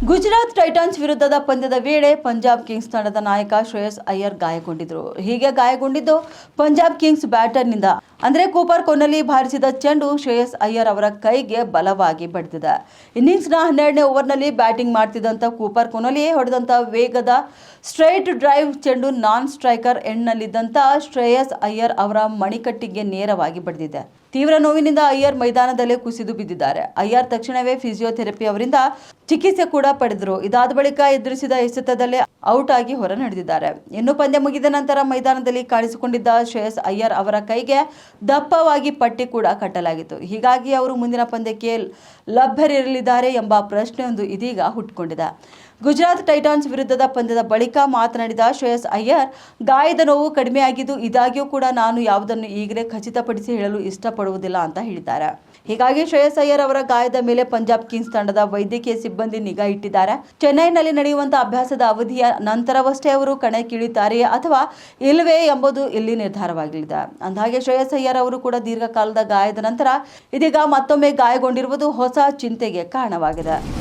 Gujarat Titans ವಿರುದ್ಧದ ಪಂದ್ಯದ ವೇಳೆ ಪಂಜಾಬ್ ಕಿಂಗ್ಸ್ ತಂಡದ ನಾಯಕ ಶ್ರೇಯಸ್ ಅಯ್ಯರ್ ಗಾಯಗೊಂಡಿದ್ದರು. ಹೀಗೆ ಗಾಯಗೊಂಡಿದ್ದು ಪಂಜಾಬ್ ಕಿಂಗ್ಸ್ ಬ್ಯಾಟರ್ನಿಂದ ಅಂದರೆ ಕೂಪರ್ ಕೊಹ್ಲಿ ಬಾರಿಸಿದ ಚೆಂಡು ಶ್ರೇಯಸ್ ಅಯ್ಯರ್ ಅವರ ಕೈಗೆ ಬಲವಾಗಿ ಬಡಿದಿದೆ. ಇನ್ನಿಂಗ್ಸ್ನ 12ನೇ ಓವರ್ನಲ್ಲಿ ಬ್ಯಾಟಿಂಗ್ ಮಾಡ್ತಿದ್ದಂಥ ಕೂಪರ್ ಕೊಹ್ಲಿ ಹೊಡೆದಂಥ ವೇಗದ ಸ್ಟ್ರೈಟ್ ಡ್ರೈವ್ ಚೆಂಡು ನಾನ್ ಸ್ಟ್ರೈಕರ್ ಎಂಡ್ನಲ್ಲಿದ್ದಂಥ ಶ್ರೇಯಸ್ ಅಯ್ಯರ್ ಅವರ ಮಣಿಕಟ್ಟಿಗೆ ನೇರವಾಗಿ ಬಡಿದಿದೆ. ತೀವ್ರ ನೋವಿನಿಂದ ಅಯ್ಯರ್ ಮೈದಾನದಲ್ಲೇ ಕುಸಿದು ಬಿದ್ದಿದ್ದಾರೆ. ಅಯ್ಯರ್ ತಕ್ಷಣವೇ ಫಿಸಿಯೋಥೆರಪಿ ಅವರಿಂದ ಚಿಕಿತ್ಸೆ ಕೂಡ ಪಡೆದರು. ಇದಾದ ಬಳಿಕ ಎದುರಿಸಿದ ಎಸೆತದಲ್ಲೇ ಔಟ್ ಆಗಿ ಹೊರ ನಡೆದಿದ್ದಾರೆ. ಇನ್ನು ಪಂದ್ಯ ಮುಗಿದ ನಂತರ ಮೈದಾನದಲ್ಲಿ ಕಾಣಿಸಿಕೊಂಡಿದ್ದ ಶ್ರೇಯಸ್ ಅಯ್ಯರ್ ಅವರ ಕೈಗೆ ದಪ್ಪವಾಗಿ ಪಟ್ಟಿ ಕೂಡ ಕಟ್ಟಲಾಗಿತ್ತು. ಹೀಗಾಗಿ ಅವರು ಮುಂದಿನ ಪಂದ್ಯಕ್ಕೆ ಲಭ್ಯರಿರಲಿದ್ದಾರೆ ಎಂಬ ಪ್ರಶ್ನೆಯೊಂದು ಇದೀಗ ಹುಟ್ಟುಕೊಂಡಿದೆ. ಗುಜರಾತ್ ಟೈಟನ್ಸ್ ವಿರುದ್ಧದ ಪಂದ್ಯದ ಬಳಿಕ ಮಾತನಾಡಿದ ಶ್ರೇಯಸ್ ಅಯ್ಯರ್, ಗಾಯದ ನೋವು ಕಡಿಮೆಯಾಗಿದ್ದು, ಇದಾಗಿಯೂ ಕೂಡ ನಾನು ಯಾವುದನ್ನು ಈಗಲೇ ಖಚಿತಪಡಿಸಿ ಹೇಳಲು ಇಷ್ಟಪಡುವುದಿಲ್ಲ ಅಂತ ಹೇಳಿದ್ದಾರೆ. ಹೀಗಾಗಿ ಶ್ರೇಯಸ್ ಅಯ್ಯರ್ ಅವರ ಗಾಯದ ಮೇಲೆ ಪಂಜಾಬ್ ಕಿಂಗ್ಸ್ ತಂಡದ ವೈದ್ಯಕೀಯ ಸಿಬ್ಬಂದಿ ನಿಗಾ ಇಟ್ಟಿದ್ದಾರೆ. ಚೆನ್ನೈನಲ್ಲಿ ನಡೆಯುವಂತಹ ಅಭ್ಯಾಸದ ಅವಧಿಯ ನಂತರವಷ್ಟೇ ಅವರು ಕಣಕ್ಕಿಳಿಯುತ್ತಾರೆಯೇ ಅಥವಾ ಇಲ್ಲವೇ ಎಂಬುದು ಇಲ್ಲಿ ನಿರ್ಧಾರವಾಗಲಿದೆ. ಅಂದಹಾಗೆ ಶ್ರೇಯಸ್ ಅಯ್ಯರ್ ಅವರು ಕೂಡ ದೀರ್ಘಕಾಲದ ಗಾಯದ ನಂತರ ಇದೀಗ ಮತ್ತೊಮ್ಮೆ ಗಾಯಗೊಂಡಿರುವುದು ಹೊಸ ಚಿಂತೆಗೆ ಕಾರಣವಾಗಿದೆ.